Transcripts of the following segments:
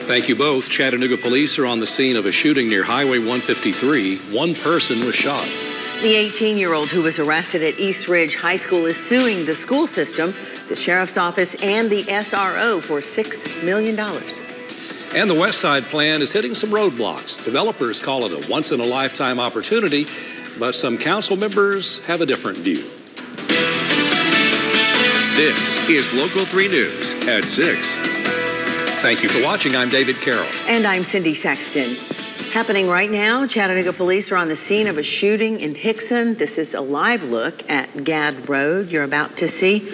Thank you both. Chattanooga police are on the scene of a shooting near Highway 153. One person was shot. The 18-year-old who was arrested at East Ridge High School is suing the school system, the sheriff's office, and the SRO for $6 million. And the West Side plan is hitting some roadblocks. Developers call it a once-in-a-lifetime opportunity, but some council members have a different view. This is Local 3 News at 6. Thank you for watching. I'm David Carroll. And I'm Cindy Sexton. Happening right now, Chattanooga police are on the scene of a shooting in Hickson. This is a live look at Gadd Road you're about to see.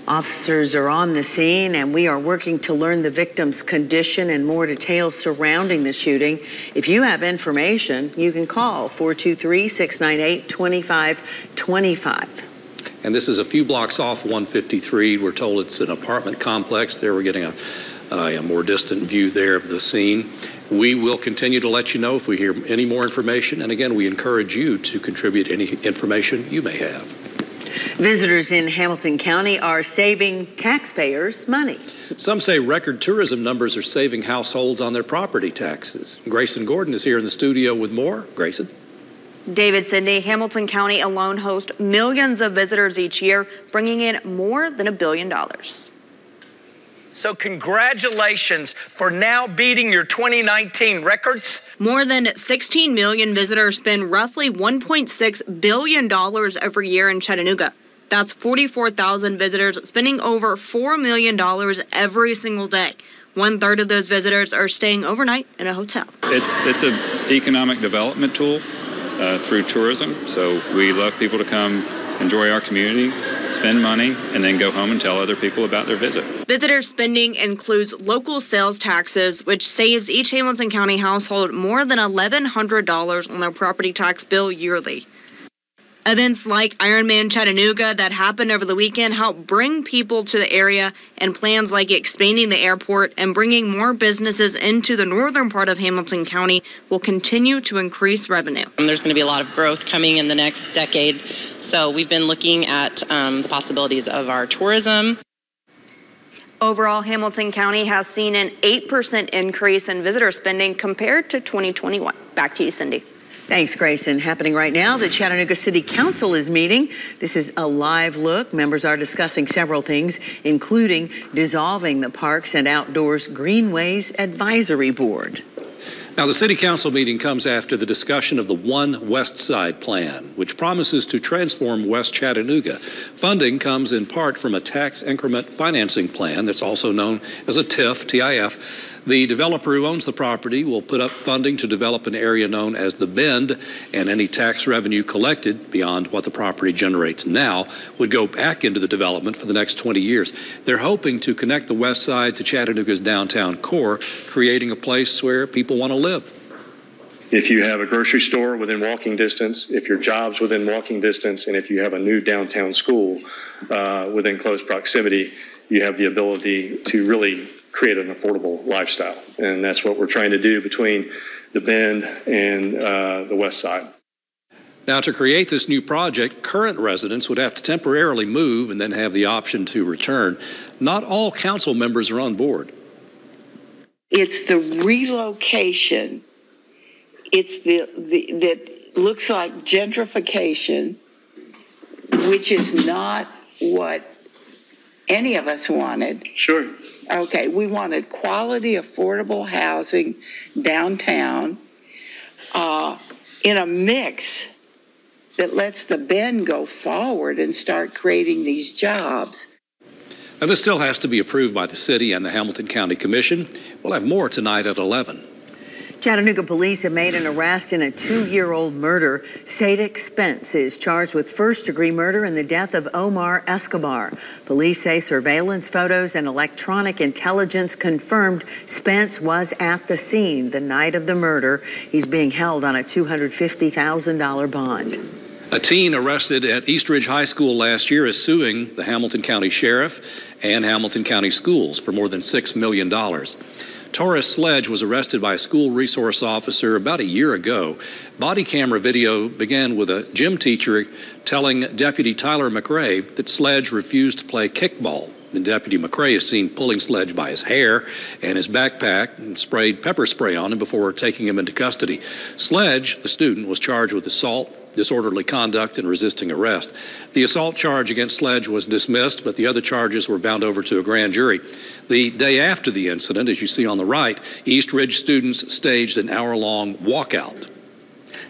Officers are on the scene, and we are working to learn the victim's condition and more details surrounding the shooting. If you have information, you can call 423-698-2525. And this is a few blocks off 153. We're told it's an apartment complex there. We're getting a more distant view there of the scene. We will continue to let you know if we hear any more information. And again, we encourage you to contribute any information you may have. Visitors in Hamilton County are saving taxpayers money. Some say record tourism numbers are saving households on their property taxes. Grayson Gordon is here in the studio with more. Grayson. David, Cindy, Hamilton County alone hosts millions of visitors each year, bringing in more than $1 billion. So congratulations for now beating your 2019 records. More than 16 million visitors spend roughly $1.6 billion every year in Chattanooga. That's 44,000 visitors spending over $4 million every single day. 1/3 of those visitors are staying overnight in a hotel. It's an economic development tool through tourism. So we love people to come enjoy our community, spend money, and then go home and tell other people about their visit. Visitor spending includes local sales taxes, which saves each Hamilton County household more than $1,100 on their property tax bill yearly. Events like Ironman Chattanooga that happened over the weekend help bring people to the area, and plans like expanding the airport and bringing more businesses into the northern part of Hamilton County will continue to increase revenue. There's going to be a lot of growth coming in the next decade, so we've been looking at the possibilities of our tourism. Overall, Hamilton County has seen an 8% increase in visitor spending compared to 2021. Back to you, Cindy. Thanks, Grayson. Happening right now, the Chattanooga City Council is meeting. This is a live look. Members are discussing several things, including dissolving the Parks and Outdoors Greenways Advisory Board. Now, the City Council meeting comes after the discussion of the One West Side plan, which promises to transform West Chattanooga. Funding comes in part from a tax increment financing plan that's also known as a TIF, T-I-F. The developer who owns the property will put up funding to develop an area known as the Bend, and any tax revenue collected beyond what the property generates now would go back into the development for the next 20 years. They're hoping to connect the west side to Chattanooga's downtown core, creating a place where people want to live. If you have a grocery store within walking distance, if your job's within walking distance, and if you have a new downtown school within close proximity, you have the ability to really create an affordable lifestyle. And that's what we're trying to do between the Bend and the west side. Now, to create this new project, current residents would have to temporarily move and then have the option to return. Not all council members are on board. It's the relocation. It's that looks like gentrification, which is not what any of us wanted. Sure. Okay, we wanted quality, affordable housing downtown in a mix that lets the Bend go forward and start creating these jobs. Now, this still has to be approved by the city and the Hamilton County Commission. We'll have more tonight at 11. Chattanooga police have made an arrest in a 2-year-old murder. Sadek Spence is charged with first-degree murder in the death of Omar Escobar. Police say surveillance photos and electronic intelligence confirmed Spence was at the scene the night of the murder. He's being held on a $250,000 bond. A teen arrested at East Ridge High School last year is suing the Hamilton County Sheriff and Hamilton County Schools for more than $6 million. Taurus Sledge was arrested by a school resource officer about a year ago. Body camera video began with a gym teacher telling Deputy Tyler McRae that Sledge refused to play kickball. And Deputy McRae is seen pulling Sledge by his hair and his backpack and sprayed pepper spray on him before taking him into custody. Sledge, the student, was charged with assault, disorderly conduct, and resisting arrest. The assault charge against Sledge was dismissed, but the other charges were bound over to a grand jury. The day after the incident, as you see on the right, East Ridge students staged an hour-long walkout.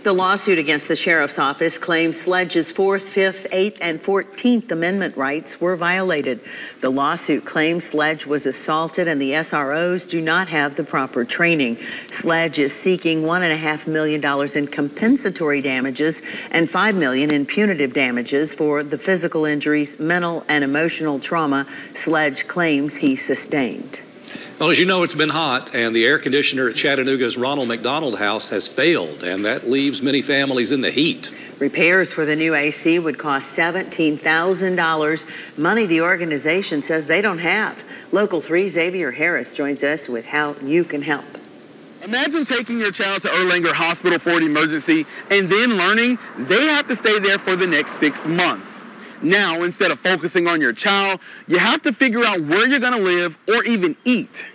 The lawsuit against the sheriff's office claims Sledge's 4th, 5th, 8th, and 14th Amendment rights were violated. The lawsuit claims Sledge was assaulted and the SROs do not have the proper training. Sledge is seeking $1.5 million in compensatory damages and $5 million in punitive damages for the physical injuries, mental and emotional trauma Sledge claims he sustained. Well, as you know, it's been hot, and the air conditioner at Chattanooga's Ronald McDonald House has failed, and that leaves many families in the heat. Repairs for the new AC would cost $17,000, money the organization says they don't have. Local 3's Xavier Harris joins us with how you can help. Imagine taking your child to Erlanger Hospital for an emergency and then learning they have to stay there for the next 6 months. Now, instead of focusing on your child, you have to figure out where you're going to live or even eat.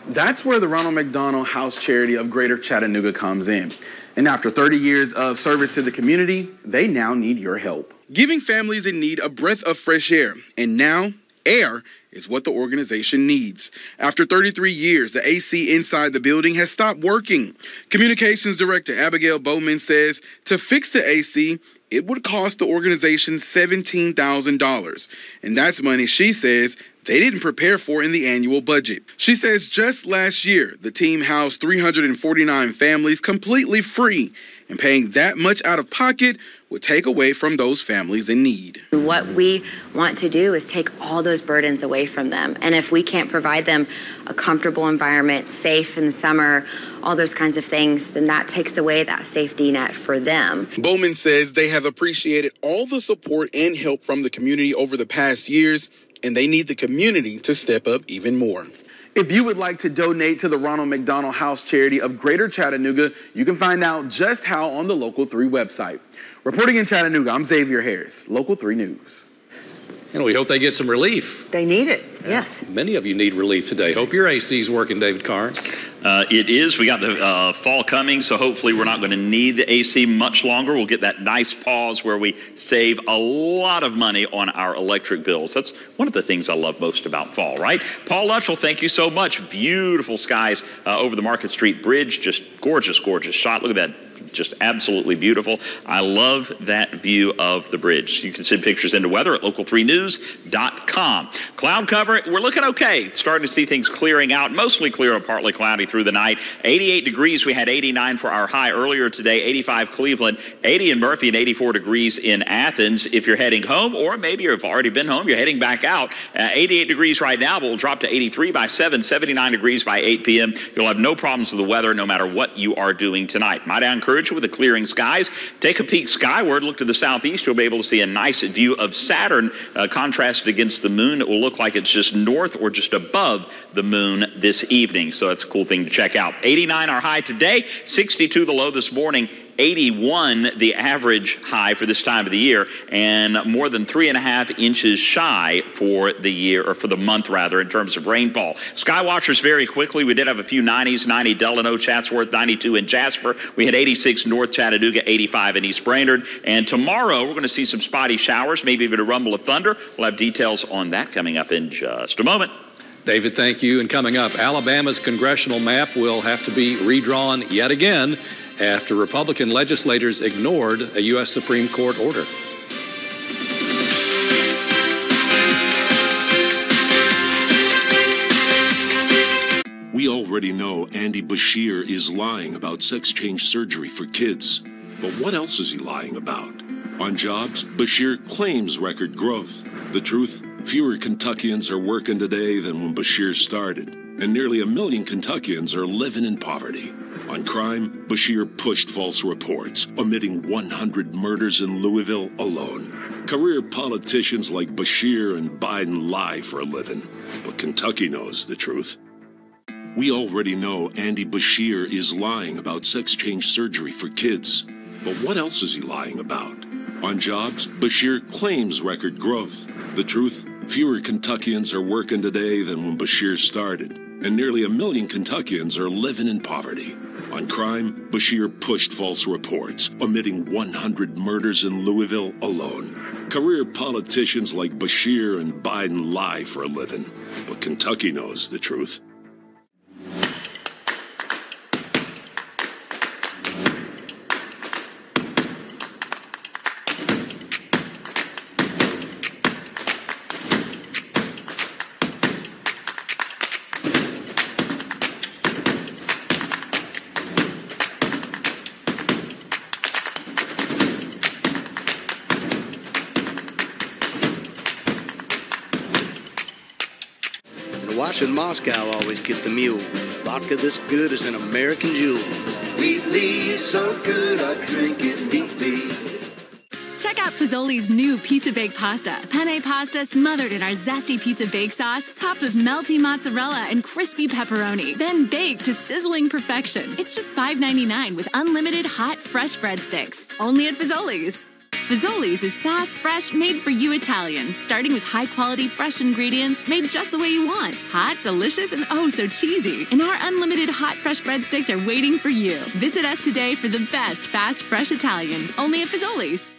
That's where the Ronald McDonald House Charity of Greater Chattanooga comes in. And after 30 years of service to the community, they now need your help. Giving families in need a breath of fresh air. And now, air is what the organization needs. After 33 years, the AC inside the building has stopped working. Communications Director Abigail Bowman says to fix the AC, it would cost the organization $17,000. And that's money she says they didn't prepare for in the annual budget. She says just last year, the team housed 349 families completely free, and paying that much out of pocket would take away from those families in need. What we want to do is take all those burdens away from them. And if we can't provide them a comfortable environment, safe in the summer, all those kinds of things, then that takes away that safety net for them. Bowman says they have appreciated all the support and help from the community over the past years, and they need the community to step up even more. If you would like to donate to the Ronald McDonald House Charity of Greater Chattanooga, you can find out just how on the Local 3 website. Reporting in Chattanooga, I'm Xavier Harris, Local 3 News. And we hope they get some relief. They need it, yes. Many of you need relief today. Hope your AC's working, David Carnes. It is. We got the fall coming, so hopefully we're not going to need the AC much longer. We'll get that nice pause where we save a lot of money on our electric bills. That's one of the things I love most about fall, right? Paul Luttrell, thank you so much. Beautiful skies over the Market Street Bridge. Just gorgeous, gorgeous shot. Look at that. Just absolutely beautiful. I love that view of the bridge. You can send pictures into weather at local3news.com. Cloud cover, we're looking okay. Starting to see things clearing out, mostly clear or partly cloudy through the night. 88 degrees. We had 89 for our high earlier today. 85 Cleveland, 80 in Murphy, and 84 degrees in Athens. If you're heading home, or maybe you've already been home, you're heading back out. 88 degrees right now, but we'll drop to 83 by 7, 79 degrees by 8 p.m. You'll have no problems with the weather no matter what you are doing tonight. Might I encourage you with the clearing skies. Take a peek skyward, look to the southeast. You'll be able to see a nice view of Saturn contrasted against the moon. It will look like it's just north or just above the moon this evening. So that's a cool thing to check out. 89 our high today, 62 the low this morning. 81 the average high for this time of the year, and more than 3.5 inches shy for the year, or for the month rather, in terms of rainfall. Sky watchers very quickly. We did have a few 90s, 90 Delano, Chatsworth, 92 in Jasper. We had 86 North Chattanooga, 85 in East Brainerd. And tomorrow we're going to see some spotty showers, maybe even a rumble of thunder. We'll have details on that coming up in just a moment. David, thank you. And coming up, Alabama's congressional map will have to be redrawn yet again after Republican legislators ignored a U.S. Supreme Court order. We already know Andy Bashir is lying about sex change surgery for kids. But what else is he lying about? On jobs, Bashir claims record growth. The truth? Fewer Kentuckians are working today than when Bashir started, and nearly 1 million Kentuckians are living in poverty. On crime, Bashir pushed false reports, omitting 100 murders in Louisville alone. Career politicians like Bashir and Biden lie for a living, but Kentucky knows the truth. We already know Andy Bashir is lying about sex change surgery for kids. But what else is he lying about? On jobs, Bashir claims record growth. The truth, fewer Kentuckians are working today than when Bashir started, and nearly 1 million Kentuckians are living in poverty. On crime, Bashir pushed false reports, omitting 100 murders in Louisville alone. Career politicians like Bashir and Biden lie for a living, but Kentucky knows the truth. In Moscow always get the mule. Vodka this good is an American jewel. Wheatley, so good I drink it neatly. Check out Fazoli's new pizza bake pasta. Penne pasta smothered in our zesty pizza bake sauce, topped with melty mozzarella and crispy pepperoni, then baked to sizzling perfection. It's just $5.99 with unlimited hot, fresh breadsticks. Only at Fazoli's. Fazoli's is fast, fresh, made for you Italian, starting with high-quality, fresh ingredients made just the way you want. Hot, delicious, and oh so cheesy. And our unlimited hot, fresh breadsticks are waiting for you. Visit us today for the best fast, fresh Italian, only at Fazoli's.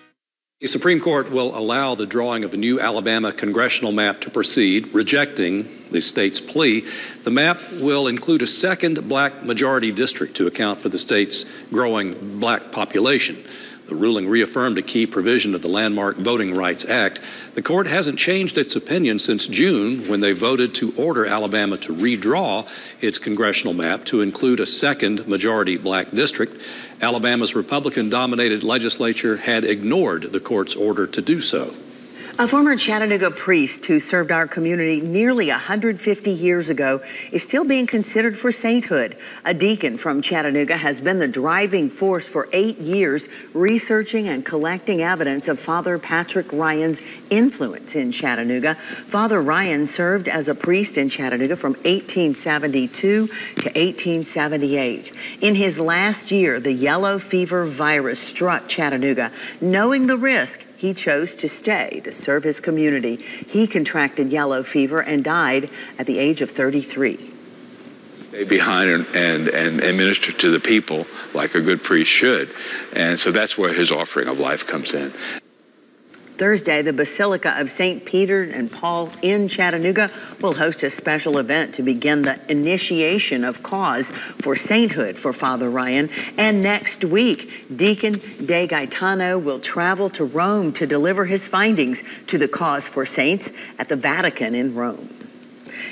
The Supreme Court will allow the drawing of a new Alabama congressional map to proceed, rejecting the state's plea. The map will include a second black majority district to account for the state's growing black population. The ruling reaffirmed a key provision of the landmark Voting Rights Act. The court hasn't changed its opinion since June, when they voted to order Alabama to redraw its congressional map to include a second majority black district. Alabama's Republican-dominated legislature had ignored the court's order to do so. A former Chattanooga priest who served our community nearly 150 years ago is still being considered for sainthood. A deacon from Chattanooga has been the driving force for 8 years, researching and collecting evidence of Father Patrick Ryan's influence in Chattanooga. Father Ryan served as a priest in Chattanooga from 1872 to 1878. In his last year, the yellow fever virus struck Chattanooga. Knowing the risk, he chose to stay to serve his community. He contracted yellow fever and died at the age of 33. Stay behind and minister to the people like a good priest should. And so that's where his offering of life comes in. Thursday, the Basilica of St. Peter and Paul in Chattanooga will host a special event to begin the initiation of cause for sainthood for Father Ryan. And next week, Deacon De Gaetano will travel to Rome to deliver his findings to the cause for saints at the Vatican in Rome.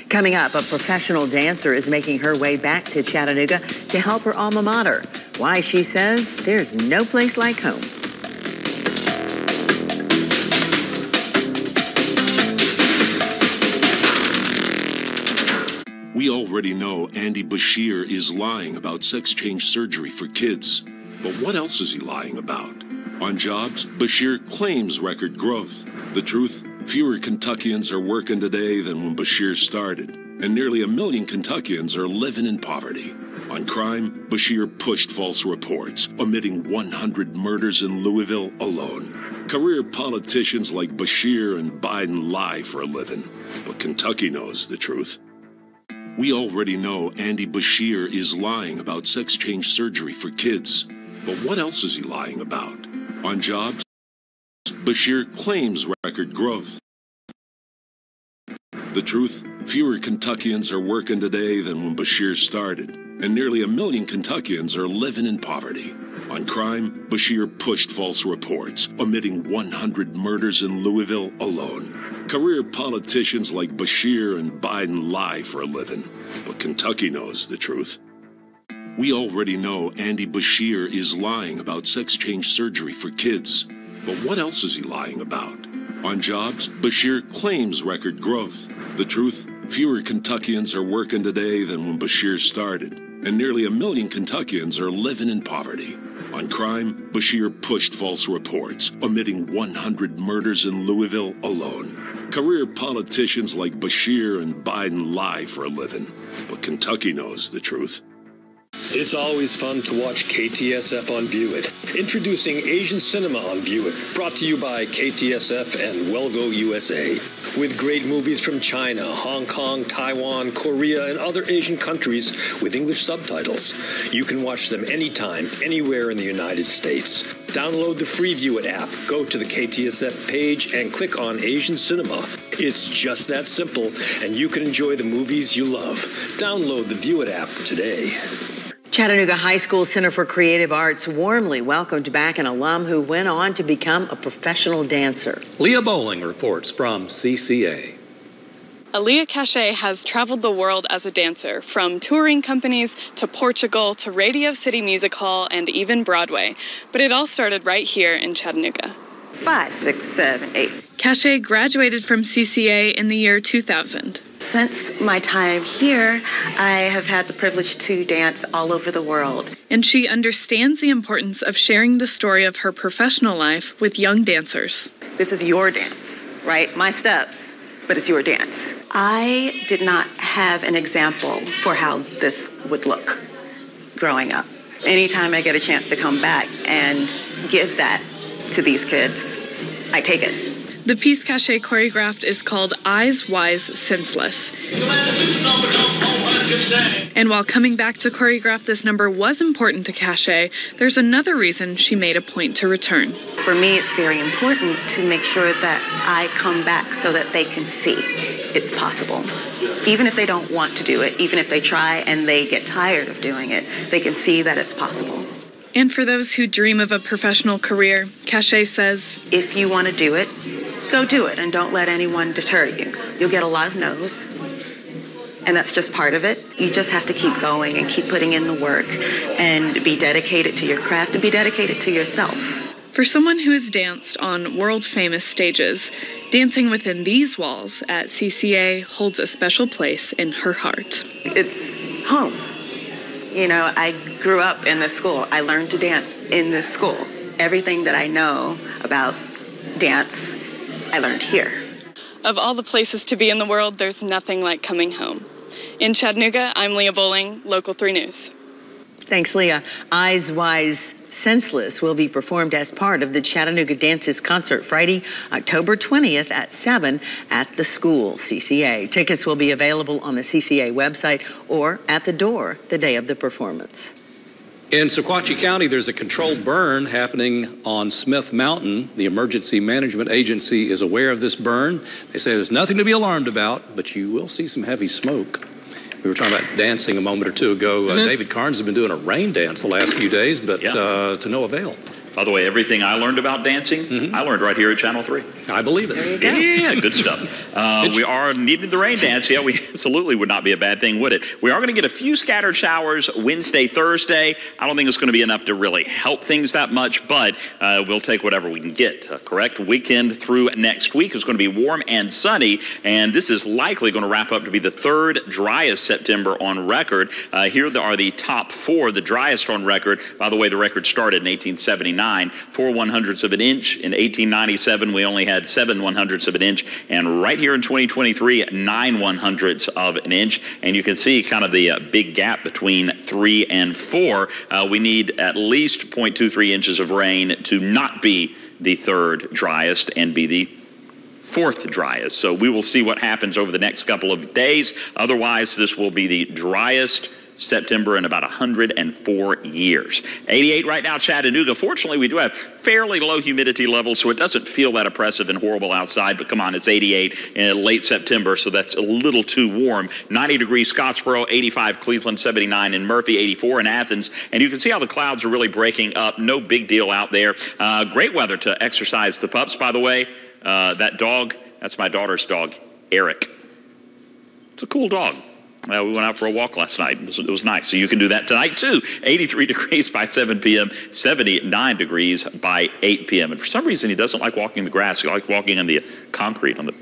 Coming up, a professional dancer is making her way back to Chattanooga to help her alma mater. Why, she says, there's no place like home. We already know Andy Bashir is lying about sex change surgery for kids. But what else is he lying about? On jobs, Bashir claims record growth. The truth, fewer Kentuckians are working today than when Bashir started, and nearly 1 million Kentuckians are living in poverty. On crime, Bashir pushed false reports, omitting 100 murders in Louisville alone. Career politicians like Bashir and Biden lie for a living, but Kentucky knows the truth. We already know Andy Bashir is lying about sex change surgery for kids. But what else is he lying about? On jobs, Bashir claims record growth. The truth, fewer Kentuckians are working today than when Bashir started, and nearly 1 million Kentuckians are living in poverty. On crime, Bashir pushed false reports, omitting 100 murders in Louisville alone. Career politicians like Bashir and Biden lie for a living, but Kentucky knows the truth. We already know Andy Bashir is lying about sex change surgery for kids. But what else is he lying about? On jobs, Bashir claims record growth. The truth, fewer Kentuckians are working today than when Bashir started, and nearly 1 million Kentuckians are living in poverty. On crime, Bashir pushed false reports, omitting 100 murders in Louisville alone. Career politicians like Bashir and Biden lie for a living, but Kentucky knows the truth. It's always fun to watch KTSF on View It. Introducing Asian Cinema on View It, brought to you by KTSF and Wellgo USA. With great movies from China, Hong Kong, Taiwan, Korea, and other Asian countries with English subtitles. You can watch them anytime, anywhere in the United States. Download the free View It app, go to the KTSF page, and click on Asian Cinema. It's just that simple, and you can enjoy the movies you love. Download the View It app today. Chattanooga High School Center for Creative Arts warmly welcomed back an alum who went on to become a professional dancer. Leah Bowling reports from CCA. Aaliyah Cachet has traveled the world as a dancer, from touring companies to Portugal to Radio City Music Hall and even Broadway. But it all started right here in Chattanooga. 5, 6, 7, 8. Cachet graduated from CCA in the year 2000. Since my time here, I have had the privilege to dance all over the world. And she understands the importance of sharing the story of her professional life with young dancers. This is your dance, right? My steps, but it's your dance. I did not have an example for how this would look growing up. Anytime I get a chance to come back and give that to these kids, I take it. The piece Cachet choreographed is called Eyes Wise Senseless. And while coming back to choreograph this number was important to Cachet, there's another reason she made a point to return. For me, it's very important to make sure that I come back so that they can see it's possible. Even if they don't want to do it, even if they try and they get tired of doing it, they can see that it's possible. And for those who dream of a professional career, Cachet says, if you want to do it, go do it and don't let anyone deter you. You'll get a lot of no's, and that's just part of it. You just have to keep going and keep putting in the work and be dedicated to your craft and be dedicated to yourself. For someone who has danced on world-famous stages, dancing within these walls at CCA holds a special place in her heart. It's home. You know, I grew up in this school. I learned to dance in this school. Everything that I know about dance, I learned here. Of all the places to be in the world, there's nothing like coming home. In Chattanooga, I'm Leah Bowling, Local 3 News. Thanks, Leah. Eyes Wise Senseless will be performed as part of the Chattanooga Dances concert Friday, October 20th at 7 at the school, CCA. Tickets will be available on the CCA website or at the door the day of the performance. In Sequatchie County, there's a controlled burn happening on Smith Mountain. The Emergency Management Agency is aware of this burn. They say there's nothing to be alarmed about, but you will see some heavy smoke. We were talking about dancing a moment or two ago. David Carnes has been doing a rain dance the last few days, but to no avail. By the way, everything I learned about dancing, I learned right here at Channel 3. I believe it. There you go. Yeah, good stuff. We are needing the rain dance. Yeah, we absolutely would not be a bad thing, would it? We are going to get a few scattered showers Wednesday, Thursday. I don't think it's going to be enough to really help things that much, but we'll take whatever we can get, correct? Weekend through next week is going to be warm and sunny, and this is likely going to wrap up to be the third driest September on record. Here are the top 4, the driest on record. By the way, the record started in 1879. 4 100ths of an inch. In 1897, we only had 7 100ths of an inch. And right here in 2023, 9 100ths of an inch. And you can see kind of the big gap between 3 and 4. We need at least 0.23 inches of rain to not be the third driest and be the 4th driest. So we will see what happens over the next couple of days. Otherwise, this will be the driest September in about 104 years. 88 right now, Chattanooga. Fortunately, we do have fairly low humidity levels, so it doesn't feel that oppressive and horrible outside, but come on, it's 88 in late September, so that's a little too warm. 90 degrees Scottsboro, 85 Cleveland, 79 in Murphy, 84 in Athens, and you can see how the clouds are really breaking up. No big deal out there. Great weather to exercise the pups, by the way. That dog, that's my daughter's dog, Eric. It's a cool dog. We went out for a walk last night. It was nice. So you can do that tonight, too. 83 degrees by 7 p.m., 79 degrees by 8 p.m. And for some reason, he doesn't like walking the grass. He likes walking on the concrete, on the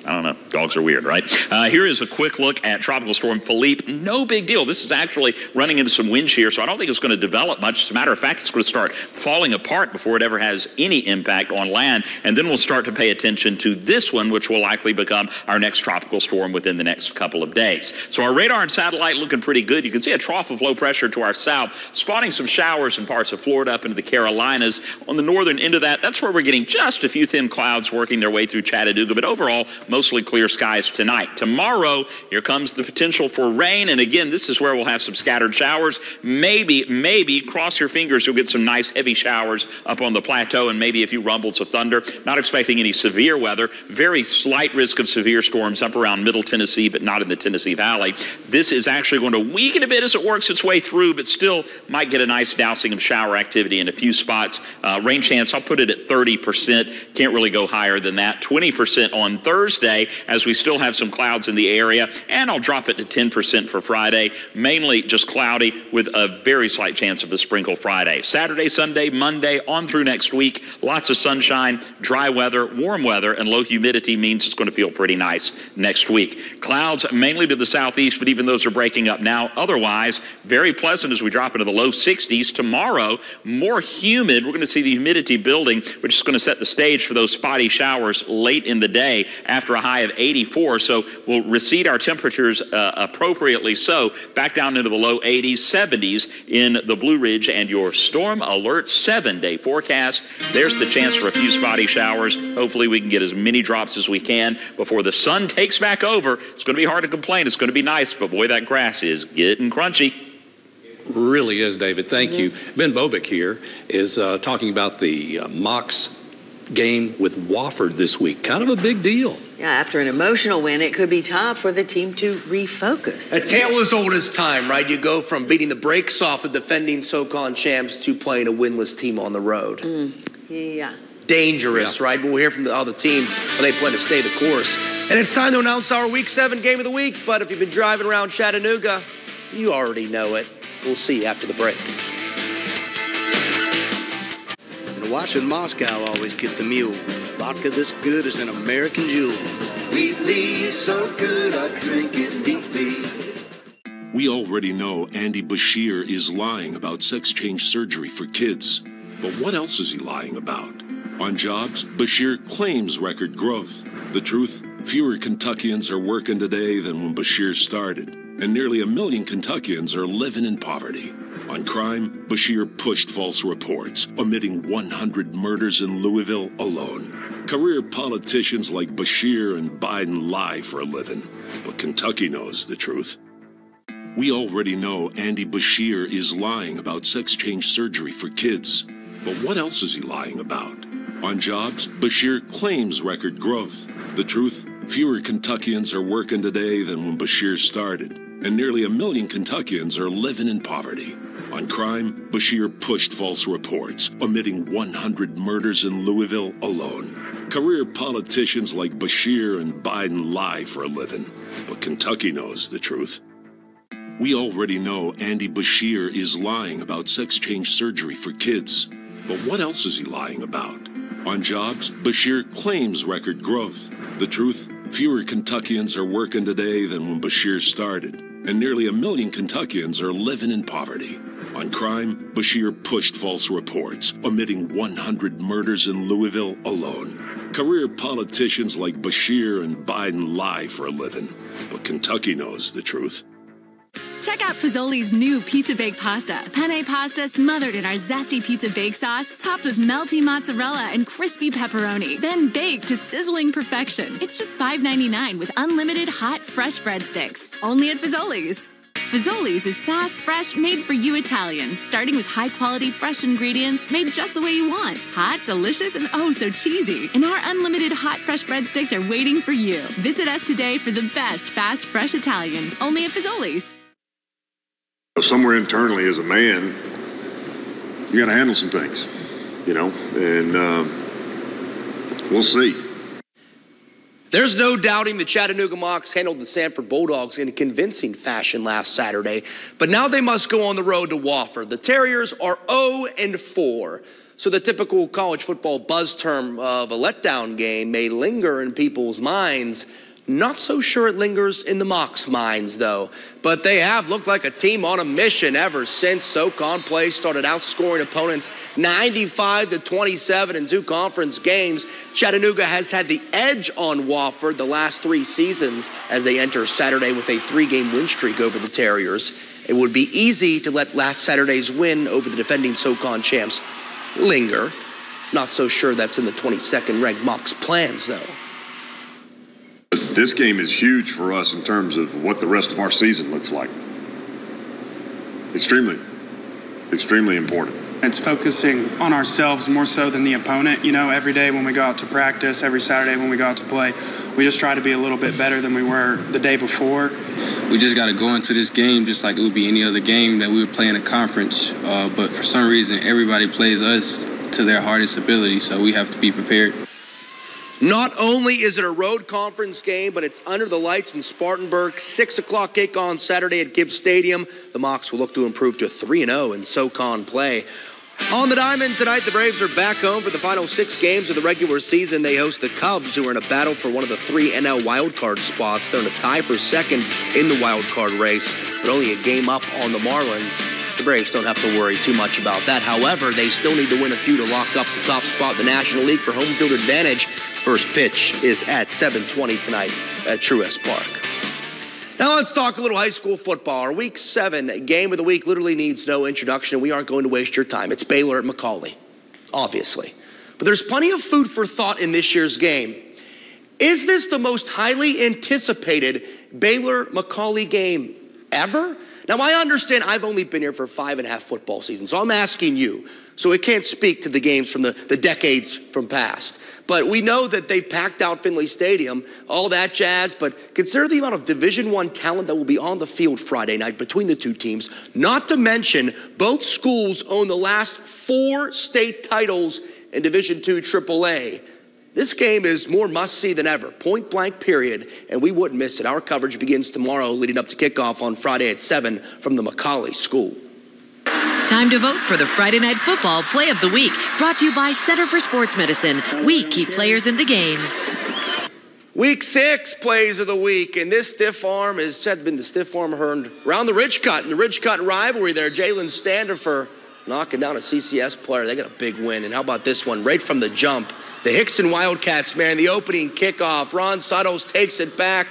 I don't know. Dogs are weird, right? Here is a quick look at Tropical Storm Philippe. No big deal. This is actually running into some wind shear, so I don't think it's going to develop much. As a matter of fact, it's going to start falling apart before it ever has any impact on land. And then we'll start to pay attention to this one, which will likely become our next tropical storm within the next couple of days. So our radar and satellite looking pretty good. You can see a trough of low pressure to our south, spawning some showers in parts of Florida up into the Carolinas. On the northern end of that, that's where we're getting just a few thin clouds working their way through Chattanooga, but overall, mostly clear skies tonight. Tomorrow, here comes the potential for rain, and again, this is where we'll have some scattered showers. Maybe, cross your fingers, you'll get some nice heavy showers up on the plateau, and maybe a few rumbles of thunder. Not expecting any severe weather. Very slight risk of severe storms up around Middle Tennessee, but not in the Tennessee Valley. This is actually going to weaken a bit as it works its way through, but still might get a nice dousing of shower activity in a few spots. Rain chance, I'll put it at 30%. Can't really go higher than that. 20% on Thursday, as we still have some clouds in the area, and I'll drop it to 10% for Friday. Mainly just cloudy with a very slight chance of a sprinkle Friday. Saturday, Sunday, Monday, on through next week. Lots of sunshine, dry weather, warm weather, and low humidity means it's going to feel pretty nice next week. Clouds mainly to the southeast, but even those are breaking up now. Otherwise, very pleasant as we drop into the low 60s. Tomorrow, more humid. We're going to see the humidity building, which is going to set the stage for those spotty showers late in the day after a high of 84. So we'll recede our temperatures appropriately so back down into the low 80s, 70s in the Blue Ridge. And your Storm Alert 7-day forecast. There's the chance for a few spotty showers. Hopefully we can get as many drops as we can before the sun takes back over. It's going to be hard to complain. It's going to be nice, but boy, that grass is getting crunchy. Really is, David. Thank you. Ben Bobick here is talking about the Mocs game with Wofford this week. Kind of a big deal. Yeah, after an emotional win, it could be tough for the team to refocus. A tale as old as time, right? You go from beating the brakes off the defending SoCon champs to playing a winless team on the road. Yeah. Dangerous, right? But we'll hear from the other team when they plan to stay the course. And it's time to announce our Week 7 game of the week. But if you've been driving around Chattanooga, you already know it. We'll see you after the break. The Wash in Moscow always get the mule. Vodka this good is an American jewel. Wheatley, so good I drink it deeply. We already know Andy Bashir is lying about sex change surgery for kids. But what else is he lying about? On jobs, Bashir claims record growth. The truth? Fewer Kentuckians are working today than when Bashir started. And nearly 1 million Kentuckians are living in poverty. On crime, Bashir pushed false reports, omitting 100 murders in Louisville alone. Career politicians like Bashir and Biden lie for a living. But Kentucky knows the truth. We already know Andy Bashir is lying about sex change surgery for kids. But what else is he lying about? On jobs, Bashir claims record growth. The truth? Fewer Kentuckians are working today than when Bashir started. And nearly 1 million Kentuckians are living in poverty. On crime, Bashir pushed false reports, omitting 100 murders in Louisville alone. Career politicians like Bashir and Biden lie for a living. But Kentucky knows the truth. We already know Andy Bashir is lying about sex change surgery for kids. But what else is he lying about? On jobs, Bashir claims record growth. The truth? Fewer Kentuckians are working today than when Bashir started. And nearly 1 million Kentuckians are living in poverty. On crime, Bashir pushed false reports, omitting 100 murders in Louisville alone. Career politicians like Bashir and Biden lie for a living. But Kentucky knows the truth. Check out Fazoli's new pizza bake pasta. Penne pasta smothered in our zesty pizza bake sauce, topped with melty mozzarella and crispy pepperoni, then baked to sizzling perfection. It's just $5.99 with unlimited hot, fresh breadsticks. Only at Fazoli's. Fazoli's is fast, fresh, made-for-you Italian, starting with high-quality, fresh ingredients made just the way you want. Hot, delicious, and oh so cheesy. And our unlimited hot, fresh breadsticks are waiting for you. Visit us today for the best fast, fresh Italian. Only at Fazoli's. Somewhere internally as a man, you got to handle some things, and we'll see. There's no doubting the Chattanooga Mocs handled the Sanford Bulldogs in a convincing fashion last Saturday, but now they must go on the road to Wofford. The Terriers are 0-4. So the typical college football buzz term of a letdown game may linger in people's minds. Not so sure it lingers in the Mocs' minds, though. But they have looked like a team on a mission ever since SoCon play started outscoring opponents 95-27 in 2 conference games. Chattanooga has had the edge on Wofford the last 3 seasons as they enter Saturday with a 3-game win streak over the Terriers. It would be easy to let last Saturday's win over the defending SoCon champs linger. Not so sure that's in the 22nd ranked Mocs' plans, though. This game is huge for us in terms of what the rest of our season looks like. Extremely important. It's focusing on ourselves more so than the opponent. You know, every day when we go out to practice, every Saturday when we go out to play, we just try to be a little bit better than we were the day before. We just got to go into this game just like it would be any other game that we would play in a conference. But for some reason, everybody plays us to their hardest ability, so we have to be prepared. Not only is it a road conference game, but it's under the lights in Spartanburg. 6 o'clock kick on Saturday at Gibbs Stadium. The Mocs will look to improve to 3-0 in SoCon play. On the diamond tonight, the Braves are back home for the final 6 games of the regular season. They host the Cubs, who are in a battle for one of the 3 NL wildcard spots. They're in a tie for second in the wildcard race, but only a game up on the Marlins. The Braves don't have to worry too much about that. However, they still need to win a few to lock up the top spot in the National League for home field advantage. First pitch is at 7:20 tonight at Truist Park. Now let's talk a little high school football. Our Week 7 game of the week literally needs no introduction. We aren't going to waste your time. It's Baylor at McCallie, obviously. But there's plenty of food for thought in this year's game. Is this the most highly anticipated Baylor-McCallie game ever? Now, I understand I've only been here for 5.5 football seasons, so I'm asking you. So it can't speak to the games from the decades from past. But we know that they packed out Finley Stadium, all that jazz. But consider the amount of Division I talent that will be on the field Friday night between the 2 teams. Not to mention, both schools own the last 4 state titles in Division II AAA. This game is more must-see than ever, point blank period, and we wouldn't miss it. Our coverage begins tomorrow leading up to kickoff on Friday at 7 from the McCallie School. Time to vote for the Friday Night Football Play of the Week, brought to you by Center for Sports Medicine. We keep players in the game. Week 6 plays of the week, and this stiff arm has been the stiff arm earned around the Ridgecut, in the Ridgecut rivalry there. Jalen Standifer knocking down a CCS player. They got a big win, and how about this one? Right from the jump, the Hickson Wildcats, man, the opening kickoff. Ron Suttles takes it back.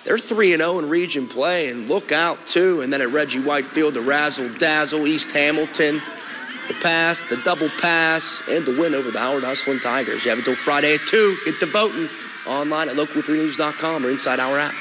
They're 3-0 in region play, and look out, too. And then at Reggie White Field, the razzle-dazzle, East Hamilton, the pass, the double pass, and the win over the Howard Hustling Tigers. You have until Friday at 2. Get to voting online at local3news.com or inside our app.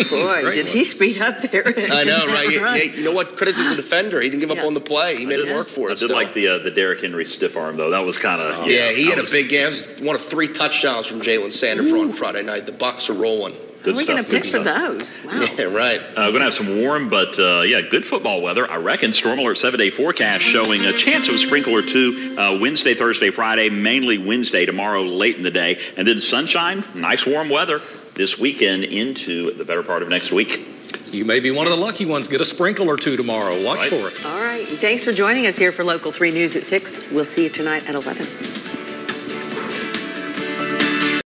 Boy, did he speed up there. I know, right? You know what? Credit to the defender. He didn't give up on the play. He made it work for us. I did like the Derrick Henry stiff arm, though. That was kind of... Yeah, he had a big game. One of 3 touchdowns from Jalen Standifer on Friday night. The Bucks are rolling. Good stuff. We're going to pitch for those. Wow. Yeah, right. We're going to have some warm, but good football weather. I reckon Storm Alert 7-day forecast showing a chance of a sprinkle or 2 Wednesday, Thursday, Friday, mainly Wednesday, tomorrow late in the day. And then sunshine, nice warm weather this weekend into the better part of next week. You may be one of the lucky ones. Get a sprinkle or 2 tomorrow. Watch for it. All right. Thanks for joining us here for Local 3 News at 6. We'll see you tonight at 11.